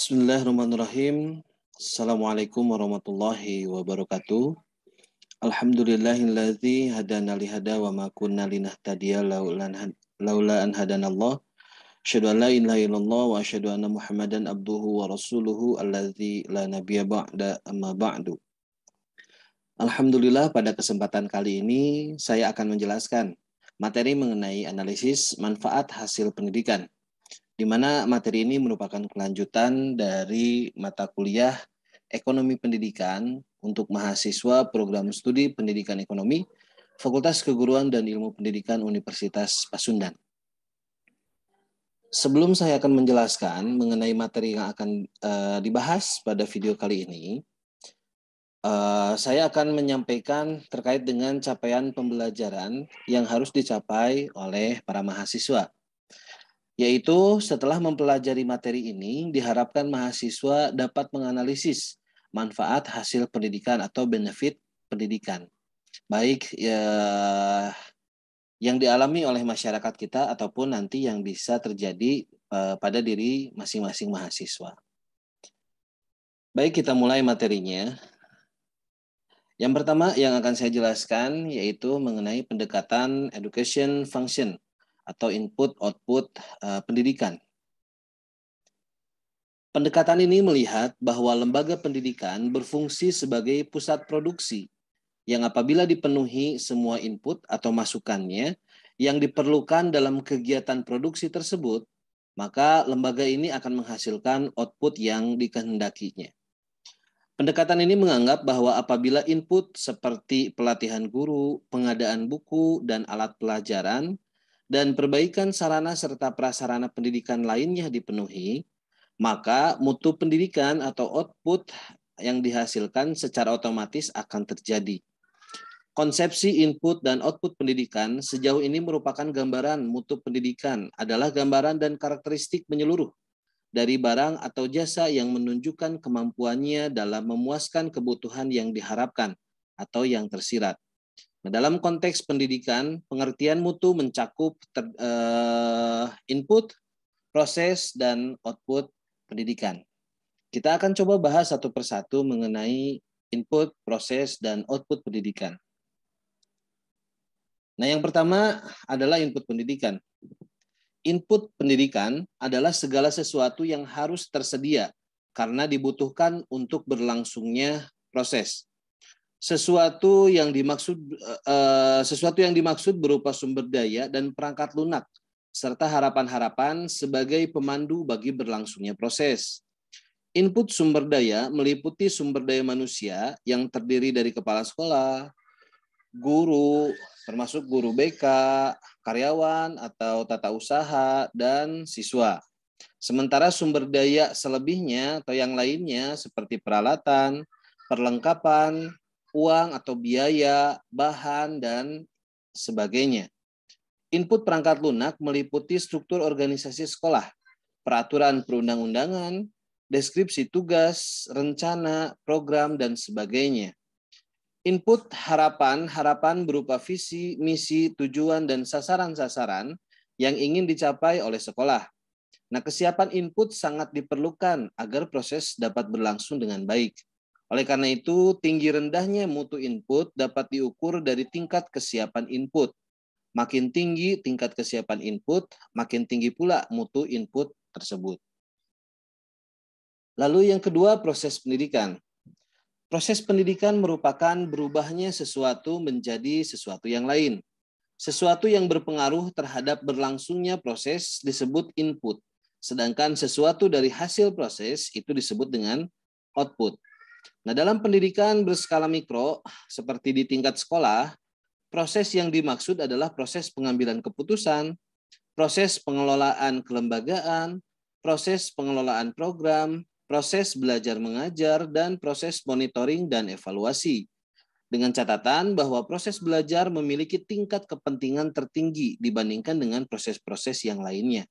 Bismillahirrahmanirrahim. Assalamualaikum warahmatullahi wabarakatuh. Alhamdulillahilladzi hadana lihada wa ma kunna linahtadiya laula an hadanallah. Asyhadu an la ilaha illallah wa asyhadu anna Muhammadan abduhu wa rasuluhu alladzi la nabiyya ba'da amma ba'du. Alhamdulillah, pada kesempatan kali ini saya akan menjelaskan materi mengenai analisis manfaat hasil pendidikan, di mana materi ini merupakan kelanjutan dari mata kuliah Ekonomi Pendidikan untuk mahasiswa program studi Pendidikan Ekonomi, Fakultas Keguruan dan Ilmu Pendidikan Universitas Pasundan. Sebelum saya akan menjelaskan mengenai materi yang akan dibahas pada video kali ini, saya akan menyampaikan terkait dengan capaian pembelajaran yang harus dicapai oleh para mahasiswa. Yaitu setelah mempelajari materi ini, diharapkan mahasiswa dapat menganalisis manfaat hasil pendidikan atau benefit pendidikan, baik yang dialami oleh masyarakat kita ataupun nanti yang bisa terjadi pada diri masing-masing mahasiswa. Baik, kita mulai materinya. Yang pertama yang akan saya jelaskan yaitu mengenai pendekatan education function atau input-output pendidikan. Pendekatan ini melihat bahwa lembaga pendidikan berfungsi sebagai pusat produksi yang apabila dipenuhi semua input atau masukannya yang diperlukan dalam kegiatan produksi tersebut, maka lembaga ini akan menghasilkan output yang dikehendakinya. Pendekatan ini menganggap bahwa apabila input seperti pelatihan guru, pengadaan buku dan alat pelajaran, dan perbaikan sarana serta prasarana pendidikan lainnya dipenuhi, maka mutu pendidikan atau output yang dihasilkan secara otomatis akan terjadi. Konsepsi input dan output pendidikan sejauh ini merupakan gambaran mutu pendidikan adalah gambaran dan karakteristik menyeluruh dari barang atau jasa yang menunjukkan kemampuannya dalam memuaskan kebutuhan yang diharapkan atau yang tersirat. Nah, dalam konteks pendidikan, pengertian mutu mencakup input, proses, dan output pendidikan. Kita akan coba bahas satu persatu mengenai input, proses, dan output pendidikan. Nah, yang pertama adalah input pendidikan. Input pendidikan adalah segala sesuatu yang harus tersedia karena dibutuhkan untuk berlangsungnya proses. Sesuatu yang dimaksud berupa sumber daya dan perangkat lunak serta harapan-harapan sebagai pemandu bagi berlangsungnya proses. Input sumber daya meliputi sumber daya manusia yang terdiri dari kepala sekolah, guru, termasuk guru BK, karyawan atau tata usaha, dan siswa. Sementara sumber daya selebihnya atau yang lainnya seperti peralatan, perlengkapan, uang atau biaya, bahan, dan sebagainya. Input perangkat lunak meliputi struktur organisasi sekolah, peraturan perundang-undangan, deskripsi tugas, rencana, program, dan sebagainya. Input harapan berupa visi, misi, tujuan, dan sasaran-sasaran yang ingin dicapai oleh sekolah. Nah, kesiapan input sangat diperlukan agar proses dapat berlangsung dengan baik. Oleh karena itu, tinggi rendahnya mutu input dapat diukur dari tingkat kesiapan input. Makin tinggi tingkat kesiapan input, makin tinggi pula mutu input tersebut. Lalu yang kedua, proses pendidikan. Proses pendidikan merupakan berubahnya sesuatu menjadi sesuatu yang lain. Sesuatu yang berpengaruh terhadap berlangsungnya proses disebut input, sedangkan sesuatu dari hasil proses itu disebut dengan output. Nah, dalam pendidikan berskala mikro, seperti di tingkat sekolah, proses yang dimaksud adalah proses pengambilan keputusan, proses pengelolaan kelembagaan, proses pengelolaan program, proses belajar mengajar, dan proses monitoring dan evaluasi. Dengan catatan bahwa proses belajar memiliki tingkat kepentingan tertinggi dibandingkan dengan proses-proses yang lainnya.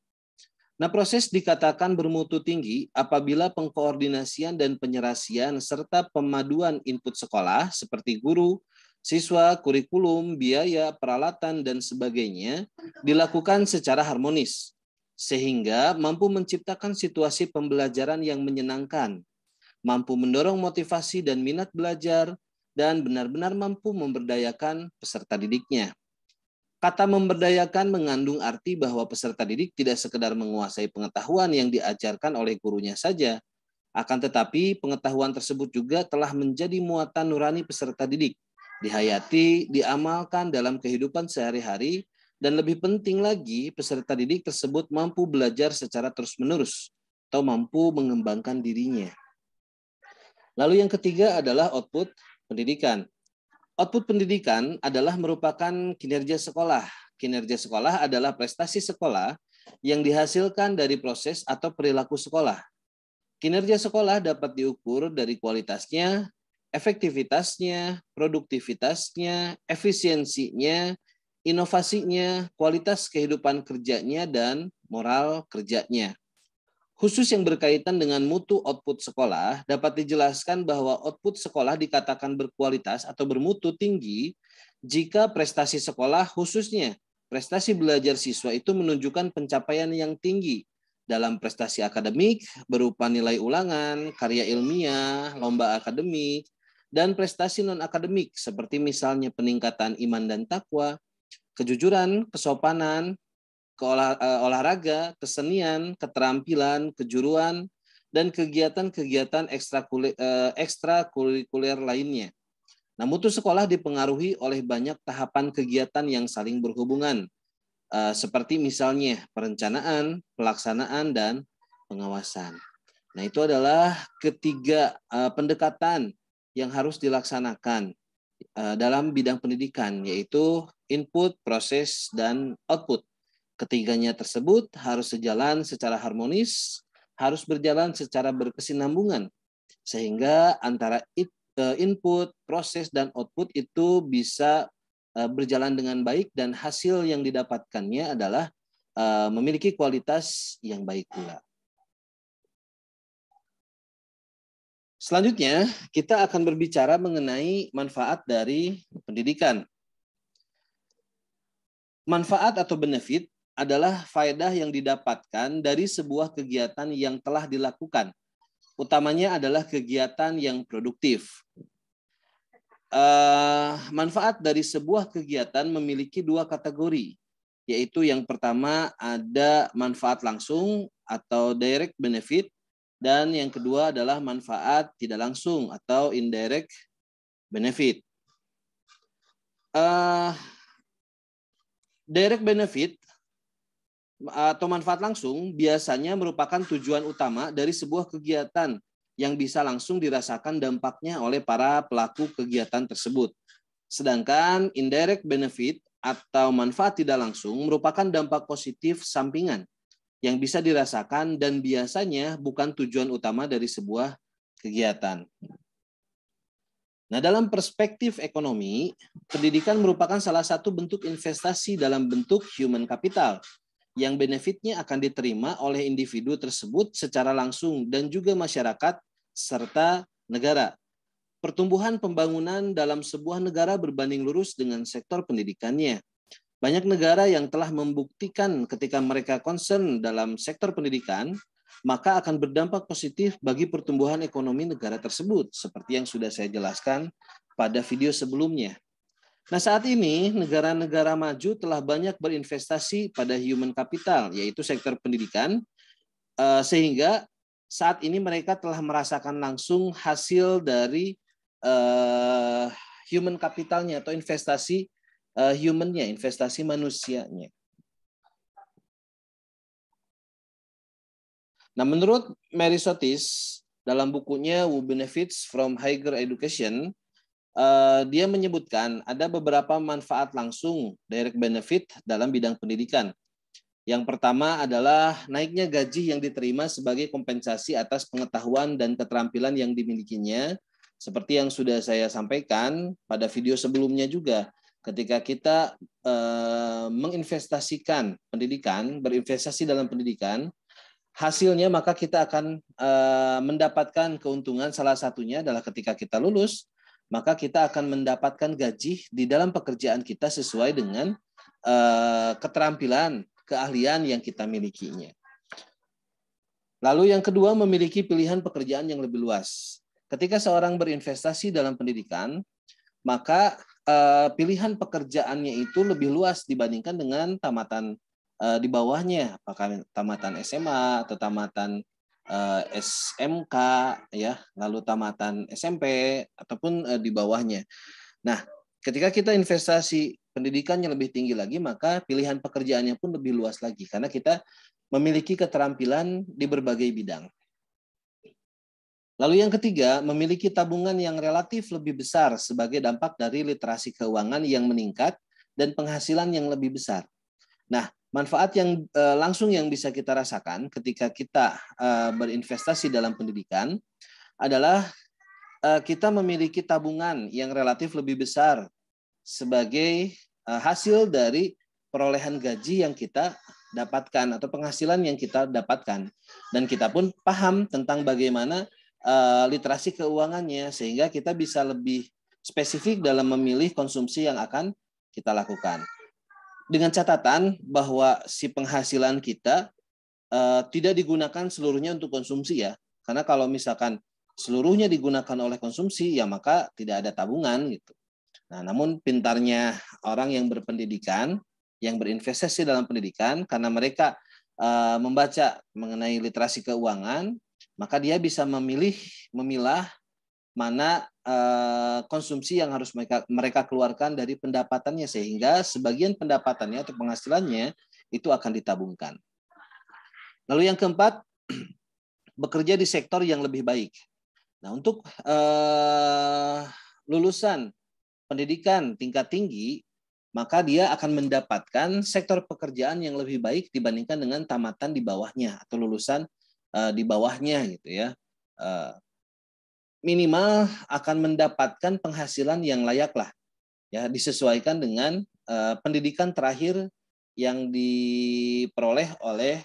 Nah, proses dikatakan bermutu tinggi apabila pengkoordinasian dan penyerasian serta pemaduan input sekolah seperti guru, siswa, kurikulum, biaya, peralatan, dan sebagainya dilakukan secara harmonis. sehingga mampu menciptakan situasi pembelajaran yang menyenangkan, mampu mendorong motivasi dan minat belajar, dan benar-benar mampu memberdayakan peserta didiknya. Kata memberdayakan mengandung arti bahwa peserta didik tidak sekedar menguasai pengetahuan yang diajarkan oleh gurunya saja, akan tetapi pengetahuan tersebut juga telah menjadi muatan nurani peserta didik, dihayati, diamalkan dalam kehidupan sehari-hari, dan lebih penting lagi, peserta didik tersebut mampu belajar secara terus-menerus atau mampu mengembangkan dirinya. Lalu yang ketiga adalah output pendidikan. Output pendidikan adalah merupakan kinerja sekolah. Kinerja sekolah adalah prestasi sekolah yang dihasilkan dari proses atau perilaku sekolah. Kinerja sekolah dapat diukur dari kualitasnya, efektivitasnya, produktivitasnya, efisiensinya, inovasinya, kualitas kehidupan kerjanya, dan moral kerjanya. Khusus yang berkaitan dengan mutu output sekolah, dapat dijelaskan bahwa output sekolah dikatakan berkualitas atau bermutu tinggi jika prestasi sekolah, khususnya prestasi belajar siswa itu menunjukkan pencapaian yang tinggi dalam prestasi akademik berupa nilai ulangan, karya ilmiah, lomba akademik, dan prestasi non-akademik seperti misalnya peningkatan iman dan takwa, kejujuran, kesopanan, olahraga, kesenian, keterampilan, kejuruan, dan kegiatan-kegiatan ekstrakurikuler lainnya. Nah, mutu sekolah dipengaruhi oleh banyak tahapan kegiatan yang saling berhubungan, seperti misalnya perencanaan, pelaksanaan, dan pengawasan. Nah, itu adalah ketiga pendekatan yang harus dilaksanakan dalam bidang pendidikan, yaitu input, proses, dan output. Ketiganya tersebut harus sejalan secara harmonis, harus berjalan secara berkesinambungan, sehingga antara input, proses, dan output itu bisa berjalan dengan baik dan hasil yang didapatkannya adalah memiliki kualitas yang baik pula. Selanjutnya, kita akan berbicara mengenai manfaat dari pendidikan. Manfaat atau benefit adalah faedah yang didapatkan dari sebuah kegiatan yang telah dilakukan. Utamanya adalah kegiatan yang produktif. Manfaat dari sebuah kegiatan memiliki dua kategori, yaitu yang pertama ada manfaat langsung atau direct benefit, dan yang kedua adalah manfaat tidak langsung atau indirect benefit. Direct benefit atau manfaat langsung biasanya merupakan tujuan utama dari sebuah kegiatan yang bisa langsung dirasakan dampaknya oleh para pelaku kegiatan tersebut. Sedangkan indirect benefit atau manfaat tidak langsung merupakan dampak positif sampingan yang bisa dirasakan dan biasanya bukan tujuan utama dari sebuah kegiatan. Nah, dalam perspektif ekonomi, pendidikan merupakan salah satu bentuk investasi dalam bentuk human capital yang benefitnya akan diterima oleh individu tersebut secara langsung dan juga masyarakat serta negara. Pertumbuhan pembangunan dalam sebuah negara berbanding lurus dengan sektor pendidikannya. Banyak negara yang telah membuktikan ketika mereka concern dalam sektor pendidikan, maka akan berdampak positif bagi pertumbuhan ekonomi negara tersebut, seperti yang sudah saya jelaskan pada video sebelumnya. Nah, saat ini negara-negara maju telah banyak berinvestasi pada human capital, yaitu sektor pendidikan, sehingga saat ini mereka telah merasakan langsung hasil dari human capitalnya atau investasi humannya, investasi manusianya. Nah, menurut Mary Sotis dalam bukunya Who Benefits from Higher Education, dia menyebutkan ada beberapa manfaat langsung direct benefit dalam bidang pendidikan. Yang pertama adalah naiknya gaji yang diterima sebagai kompensasi atas pengetahuan dan keterampilan yang dimilikinya, seperti yang sudah saya sampaikan pada video sebelumnya juga. Ketika kita menginvestasikan pendidikan, berinvestasi dalam pendidikan, hasilnya maka kita akan mendapatkan keuntungan. Salah satunya adalah ketika kita lulus, maka kita akan mendapatkan gaji di dalam pekerjaan kita sesuai dengan keterampilan, keahlian yang kita milikinya. Lalu yang kedua, memiliki pilihan pekerjaan yang lebih luas. Ketika seorang berinvestasi dalam pendidikan, maka pilihan pekerjaannya itu lebih luas dibandingkan dengan tamatan di bawahnya, apakah tamatan SMA atau tamatan SMK, ya, lalu tamatan SMP ataupun di bawahnya. Nah, ketika kita investasi pendidikannya lebih tinggi lagi, maka pilihan pekerjaannya pun lebih luas lagi karena kita memiliki keterampilan di berbagai bidang. Lalu yang ketiga, memiliki tabungan yang relatif lebih besar sebagai dampak dari literasi keuangan yang meningkat dan penghasilan yang lebih besar. Nah, manfaat yang langsung yang bisa kita rasakan ketika kita berinvestasi dalam pendidikan adalah kita memiliki tabungan yang relatif lebih besar sebagai hasil dari perolehan gaji yang kita dapatkan atau penghasilan yang kita dapatkan. Dan kita pun paham tentang bagaimana literasi keuangannya sehingga kita bisa lebih spesifik dalam memilih konsumsi yang akan kita lakukan. Dengan catatan bahwa si penghasilan kita tidak digunakan seluruhnya untuk konsumsi ya. Karena kalau misalkan seluruhnya digunakan oleh konsumsi ya maka tidak ada tabungan gitu. Nah, namun pintarnya orang yang berpendidikan, yang berinvestasi dalam pendidikan karena mereka membaca mengenai literasi keuangan, maka dia bisa memilah mana konsumsi yang harus mereka keluarkan dari pendapatannya sehingga sebagian pendapatannya atau penghasilannya itu akan ditabungkan. Lalu yang keempat, bekerja di sektor yang lebih baik. Nah, untuk lulusan pendidikan tingkat tinggi, maka dia akan mendapatkan sektor pekerjaan yang lebih baik dibandingkan dengan tamatan di bawahnya atau lulusan di bawahnya gitu ya. Minimal akan mendapatkan penghasilan yang layak lah, ya disesuaikan dengan pendidikan terakhir yang diperoleh oleh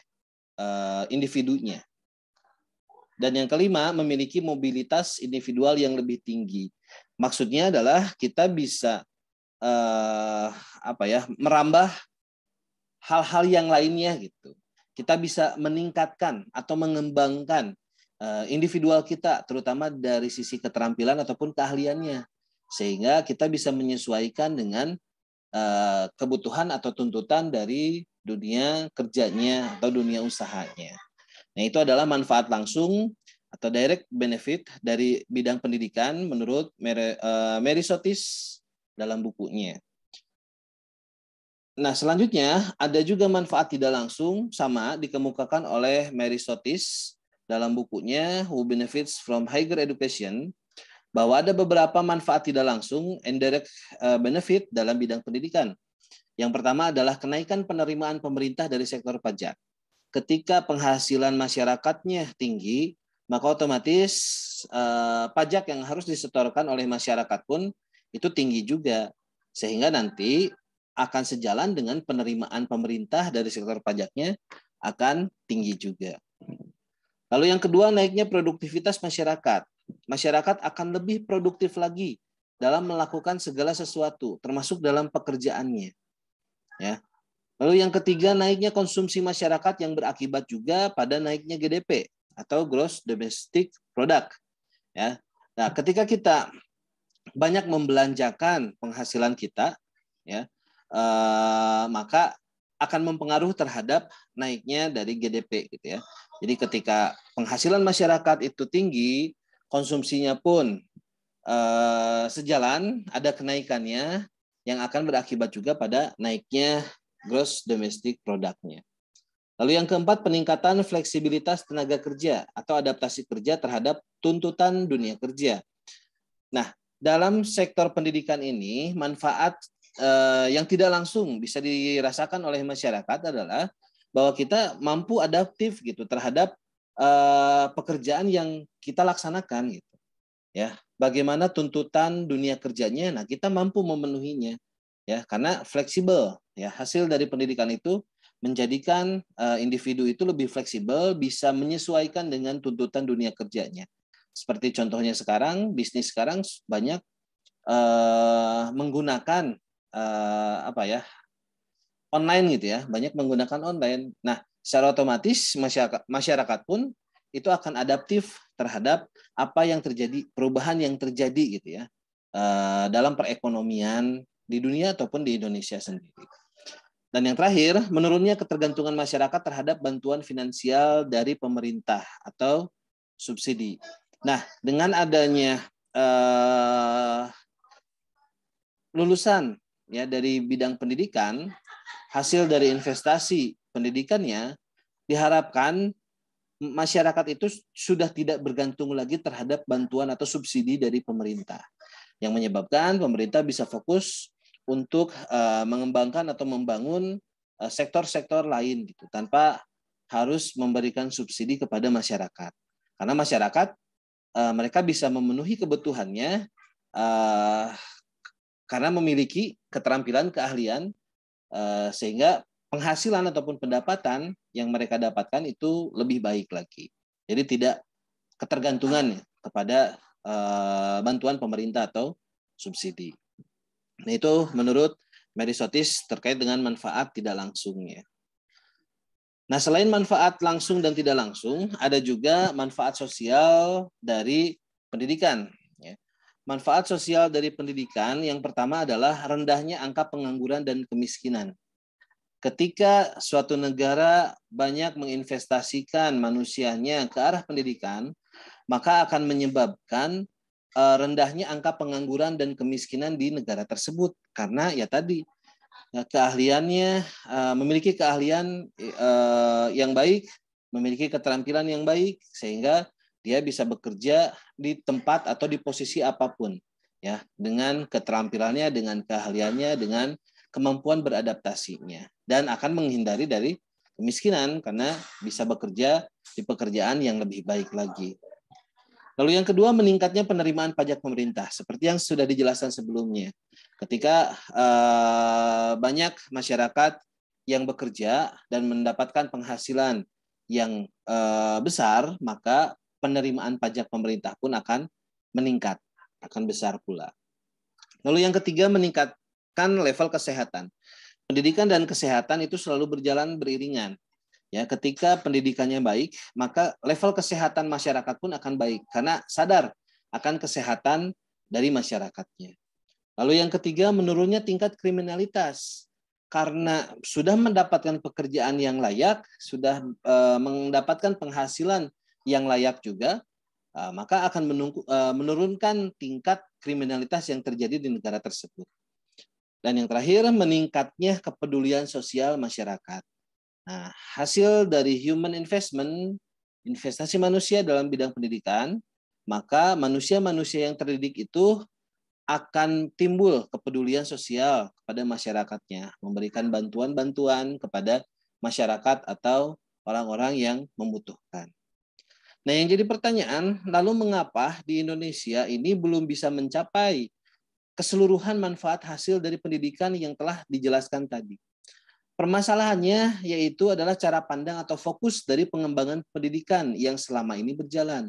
individunya. Dan yang kelima, memiliki mobilitas individual yang lebih tinggi. Maksudnya adalah kita bisa merambah hal-hal yang lainnya gitu. Kita bisa meningkatkan atau mengembangkan individual kita, terutama dari sisi keterampilan ataupun keahliannya, sehingga kita bisa menyesuaikan dengan kebutuhan atau tuntutan dari dunia kerjanya atau dunia usahanya. Nah, itu adalah manfaat langsung atau direct benefit dari bidang pendidikan menurut Mary Sotis dalam bukunya. Nah, selanjutnya ada juga manfaat tidak langsung sama dikemukakan oleh Mary Sotis dalam bukunya Who Benefits from Higher Education, bahwa ada beberapa manfaat tidak langsung indirect benefit dalam bidang pendidikan. Yang pertama adalah kenaikan penerimaan pemerintah dari sektor pajak. Ketika penghasilan masyarakatnya tinggi, maka otomatis pajak yang harus disetorkan oleh masyarakat pun itu tinggi juga. Sehingga nanti akan sejalan dengan penerimaan pemerintah dari sektor pajaknya akan tinggi juga. Lalu yang kedua, naiknya produktivitas masyarakat. Masyarakat akan lebih produktif lagi dalam melakukan segala sesuatu, termasuk dalam pekerjaannya. Ya. Lalu yang ketiga, naiknya konsumsi masyarakat yang berakibat juga pada naiknya GDP atau Gross Domestic Product. Ya. Nah, ketika kita banyak membelanjakan penghasilan kita, ya, maka akan mempengaruhi terhadap naiknya dari GDP gitu ya. Jadi ketika penghasilan masyarakat itu tinggi, konsumsinya pun sejalan, ada kenaikannya yang akan berakibat juga pada naiknya gross domestic product-nya. Lalu yang keempat, peningkatan fleksibilitas tenaga kerja atau adaptasi kerja terhadap tuntutan dunia kerja. Nah, dalam sektor pendidikan ini, manfaat yang tidak langsung bisa dirasakan oleh masyarakat adalah bahwa kita mampu adaptif gitu terhadap pekerjaan yang kita laksanakan gitu. Ya, bagaimana tuntutan dunia kerjanya, nah kita mampu memenuhinya. Ya, karena fleksibel. Ya, hasil dari pendidikan itu menjadikan individu itu lebih fleksibel, bisa menyesuaikan dengan tuntutan dunia kerjanya. Seperti contohnya sekarang, bisnis sekarang banyak menggunakan online gitu ya, banyak menggunakan online. Nah, secara otomatis masyarakat pun itu akan adaptif terhadap apa yang terjadi, perubahan yang terjadi gitu ya dalam perekonomian di dunia ataupun di Indonesia sendiri. Dan yang terakhir, menurunnya ketergantungan masyarakat terhadap bantuan finansial dari pemerintah atau subsidi. Nah, dengan adanya lulusan ya dari bidang pendidikan, hasil dari investasi pendidikannya, diharapkan masyarakat itu sudah tidak bergantung lagi terhadap bantuan atau subsidi dari pemerintah, yang menyebabkan pemerintah bisa fokus untuk mengembangkan atau membangun sektor-sektor lain gitu tanpa harus memberikan subsidi kepada masyarakat, karena masyarakat mereka bisa memenuhi kebutuhannya karena memiliki keterampilan, keahlian, sehingga penghasilan ataupun pendapatan yang mereka dapatkan itu lebih baik lagi. Jadi tidak ketergantungan kepada bantuan pemerintah atau subsidi. Nah, itu menurut Mary Sotis terkait dengan manfaat tidak langsungnya. Nah, selain manfaat langsung dan tidak langsung, ada juga manfaat sosial dari pendidikan. Manfaat sosial dari pendidikan yang pertama adalah rendahnya angka pengangguran dan kemiskinan. Ketika suatu negara banyak menginvestasikan manusianya ke arah pendidikan, maka akan menyebabkan rendahnya angka pengangguran dan kemiskinan di negara tersebut. Karena ya tadi, keahliannya, memiliki keahlian yang baik, memiliki keterampilan yang baik, sehingga dia bisa bekerja di tempat atau di posisi apapun, ya, dengan keterampilannya, dengan keahliannya, dengan kemampuan beradaptasinya, dan akan menghindari dari kemiskinan karena bisa bekerja di pekerjaan yang lebih baik lagi. Lalu yang kedua, meningkatnya penerimaan pajak pemerintah, seperti yang sudah dijelaskan sebelumnya. Ketika banyak masyarakat yang bekerja dan mendapatkan penghasilan yang besar, maka penerimaan pajak pemerintah pun akan meningkat, akan besar pula. Lalu yang ketiga, meningkatkan level kesehatan. Pendidikan dan kesehatan itu selalu berjalan beriringan. Ya, ketika pendidikannya baik, maka level kesehatan masyarakat pun akan baik karena sadar akan kesehatan dari masyarakatnya. Lalu yang ketiga, menurunnya tingkat kriminalitas. Karena sudah mendapatkan pekerjaan yang layak, sudah mendapatkan penghasilan yang layak juga, maka akan menurunkan tingkat kriminalitas yang terjadi di negara tersebut. Dan yang terakhir, meningkatnya kepedulian sosial masyarakat. Nah, hasil dari human investment, investasi manusia dalam bidang pendidikan, maka manusia-manusia yang terdidik itu akan timbul kepedulian sosial kepada masyarakatnya, memberikan bantuan-bantuan kepada masyarakat atau orang-orang yang membutuhkan. Nah, yang jadi pertanyaan, lalu mengapa di Indonesia ini belum bisa mencapai keseluruhan manfaat hasil dari pendidikan yang telah dijelaskan tadi? Permasalahannya yaitu adalah cara pandang atau fokus dari pengembangan pendidikan yang selama ini berjalan.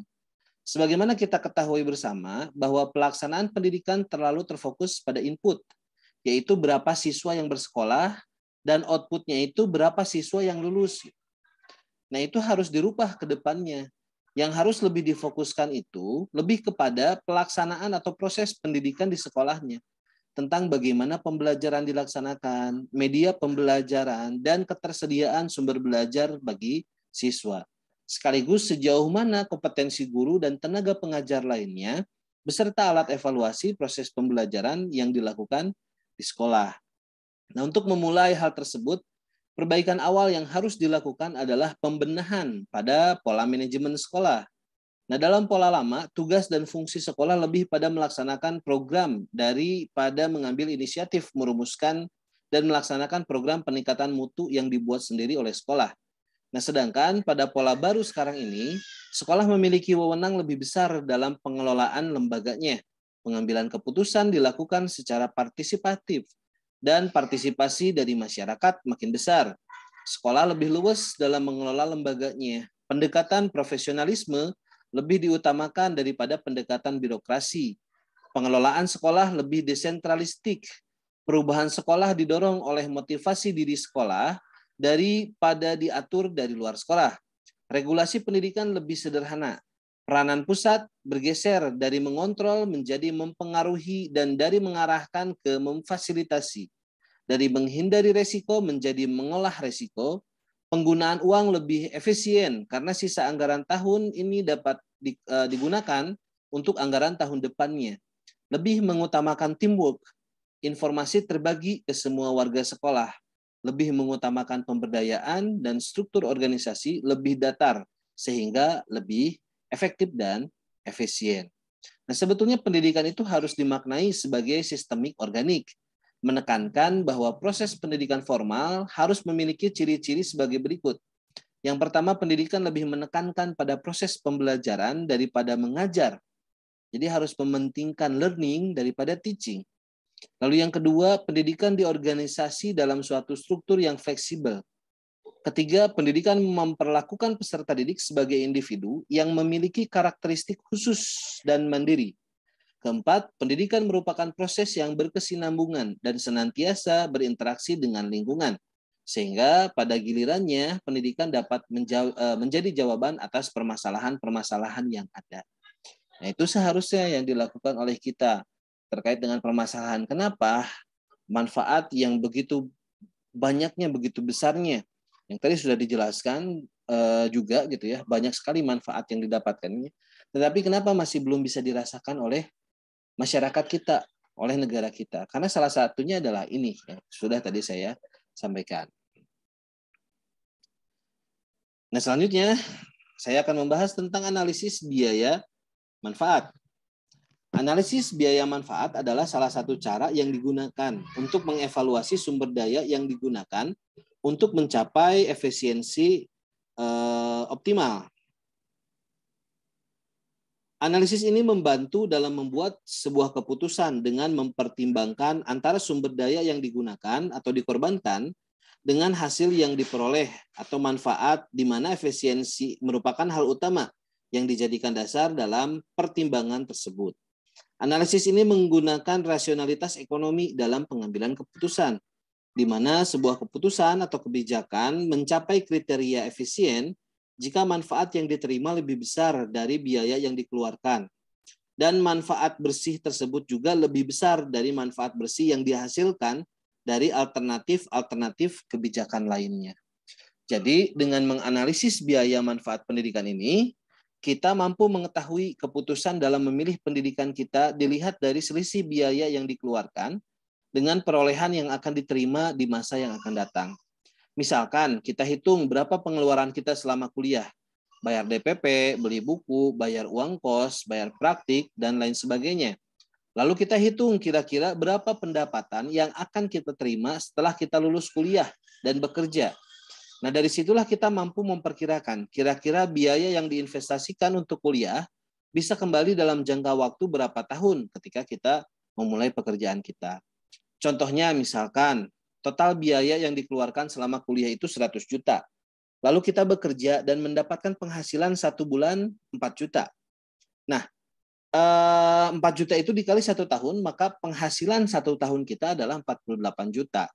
Sebagaimana kita ketahui bersama bahwa pelaksanaan pendidikan terlalu terfokus pada input, yaitu berapa siswa yang bersekolah dan outputnya itu berapa siswa yang lulus. Nah, itu harus dirubah ke depannya. Yang harus lebih difokuskan itu lebih kepada pelaksanaan atau proses pendidikan di sekolahnya. Tentang bagaimana pembelajaran dilaksanakan, media pembelajaran, dan ketersediaan sumber belajar bagi siswa. Sekaligus sejauh mana kompetensi guru dan tenaga pengajar lainnya, beserta alat evaluasi proses pembelajaran yang dilakukan di sekolah. Nah, untuk memulai hal tersebut, perbaikan awal yang harus dilakukan adalah pembenahan pada pola manajemen sekolah. Nah, dalam pola lama, tugas dan fungsi sekolah lebih pada melaksanakan program daripada mengambil inisiatif merumuskan dan melaksanakan program peningkatan mutu yang dibuat sendiri oleh sekolah. Nah, sedangkan pada pola baru sekarang ini, sekolah memiliki wewenang lebih besar dalam pengelolaan lembaganya. Pengambilan keputusan dilakukan secara partisipatif, dan partisipasi dari masyarakat makin besar. Sekolah lebih luas dalam mengelola lembaganya. Pendekatan profesionalisme lebih diutamakan daripada pendekatan birokrasi. Pengelolaan sekolah lebih desentralistik. Perubahan sekolah didorong oleh motivasi diri sekolah daripada diatur dari luar sekolah. Regulasi pendidikan lebih sederhana. Peranan pusat bergeser dari mengontrol menjadi mempengaruhi dan dari mengarahkan ke memfasilitasi. Dari menghindari resiko menjadi mengolah resiko. Penggunaan uang lebih efisien karena sisa anggaran tahun ini dapat digunakan untuk anggaran tahun depannya. Lebih mengutamakan teamwork. Informasi terbagi ke semua warga sekolah. Lebih mengutamakan pemberdayaan dan struktur organisasi lebih datar sehingga lebih efektif dan efisien. Nah, sebetulnya pendidikan itu harus dimaknai sebagai sistemik organik, menekankan bahwa proses pendidikan formal harus memiliki ciri-ciri sebagai berikut. Yang pertama, pendidikan lebih menekankan pada proses pembelajaran daripada mengajar. Jadi harus mementingkan learning daripada teaching. Lalu yang kedua, pendidikan diorganisasi dalam suatu struktur yang fleksibel. Ketiga, pendidikan memperlakukan peserta didik sebagai individu yang memiliki karakteristik khusus dan mandiri. Keempat, pendidikan merupakan proses yang berkesinambungan dan senantiasa berinteraksi dengan lingkungan. Sehingga pada gilirannya pendidikan dapat menjadi jawaban atas permasalahan-permasalahan yang ada. Nah, itu seharusnya yang dilakukan oleh kita terkait dengan permasalahan. Kenapa manfaat yang begitu banyaknya, begitu besarnya, yang tadi sudah dijelaskan juga gitu ya, banyak sekali manfaat yang didapatkannya. Tetapi kenapa masih belum bisa dirasakan oleh masyarakat kita, oleh negara kita? Karena salah satunya adalah ini yang sudah tadi saya sampaikan. Nah, selanjutnya saya akan membahas tentang analisis biaya manfaat. Analisis biaya manfaat adalah salah satu cara yang digunakan untuk mengevaluasi sumber daya yang digunakan untuk mencapai efisiensi optimal. Analisis ini membantu dalam membuat sebuah keputusan dengan mempertimbangkan antara sumber daya yang digunakan atau dikorbankan dengan hasil yang diperoleh atau manfaat, di mana efisiensi merupakan hal utama yang dijadikan dasar dalam pertimbangan tersebut. Analisis ini menggunakan rasionalitas ekonomi dalam pengambilan keputusan, di mana sebuah keputusan atau kebijakan mencapai kriteria efisien jika manfaat yang diterima lebih besar dari biaya yang dikeluarkan. Dan manfaat bersih tersebut juga lebih besar dari manfaat bersih yang dihasilkan dari alternatif kebijakan lainnya. Jadi dengan menganalisis biaya manfaat pendidikan ini, kita mampu mengetahui keputusan dalam memilih pendidikan kita dilihat dari selisih biaya yang dikeluarkan dengan perolehan yang akan diterima di masa yang akan datang. Misalkan kita hitung berapa pengeluaran kita selama kuliah, bayar DPP, beli buku, bayar uang kos, bayar praktik, dan lain sebagainya. Lalu kita hitung kira-kira berapa pendapatan yang akan kita terima setelah kita lulus kuliah dan bekerja. Nah, dari situlah kita mampu memperkirakan kira-kira biaya yang diinvestasikan untuk kuliah bisa kembali dalam jangka waktu berapa tahun ketika kita memulai pekerjaan kita. Contohnya misalkan total biaya yang dikeluarkan selama kuliah itu 100 juta. Lalu kita bekerja dan mendapatkan penghasilan 1 bulan 4 juta. Nah, 4 juta itu dikali 1 tahun, maka penghasilan 1 tahun kita adalah 48 juta.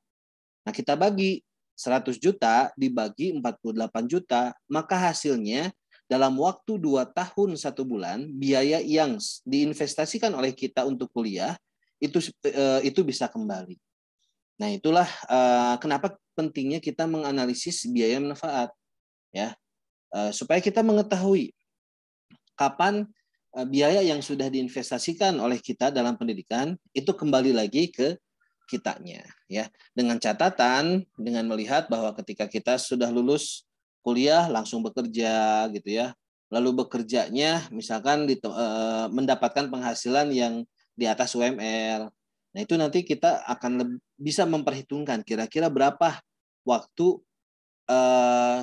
Nah, kita bagi 100 juta dibagi 48 juta, maka hasilnya dalam waktu 2 tahun 1 bulan, biaya yang diinvestasikan oleh kita untuk kuliah itu bisa kembali. Nah, itulah kenapa pentingnya kita menganalisis biaya manfaat, ya, supaya kita mengetahui kapan biaya yang sudah diinvestasikan oleh kita dalam pendidikan itu kembali lagi ke kitanya, ya, dengan catatan dengan melihat bahwa ketika kita sudah lulus kuliah langsung bekerja gitu ya, lalu bekerjanya misalkan mendapatkan penghasilan yang di atas UMR. Nah, itu nanti kita akan bisa memperhitungkan kira-kira berapa waktu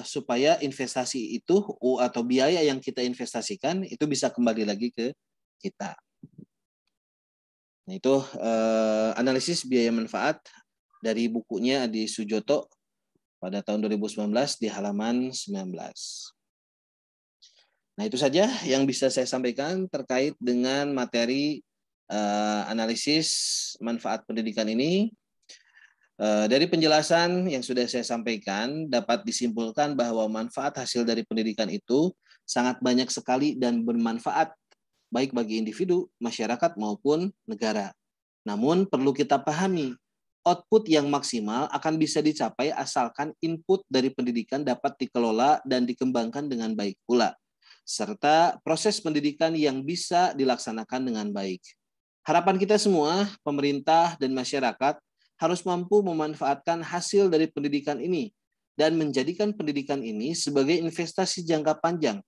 supaya investasi itu atau biaya yang kita investasikan itu bisa kembali lagi ke kita. Nah, itu analisis biaya manfaat dari bukunya Adi Sujoto pada tahun 2019 di halaman 19. Nah, itu saja yang bisa saya sampaikan terkait dengan materi analisis manfaat pendidikan ini. Dari penjelasan yang sudah saya sampaikan, dapat disimpulkan bahwa manfaat hasil dari pendidikan itu sangat banyak sekali dan bermanfaat baik bagi individu, masyarakat, maupun negara. Namun perlu kita pahami, output yang maksimal akan bisa dicapai asalkan input dari pendidikan dapat dikelola dan dikembangkan dengan baik pula, serta proses pendidikan yang bisa dilaksanakan dengan baik. Harapan kita semua, pemerintah dan masyarakat, harus mampu memanfaatkan hasil dari pendidikan ini dan menjadikan pendidikan ini sebagai investasi jangka panjang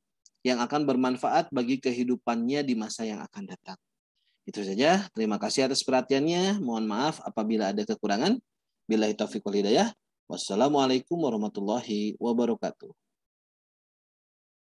yang akan bermanfaat bagi kehidupannya di masa yang akan datang. Itu saja. Terima kasih atas perhatiannya. Mohon maaf apabila ada kekurangan. Billahi taufiq wal hidayah. Wassalamualaikum warahmatullahi wabarakatuh.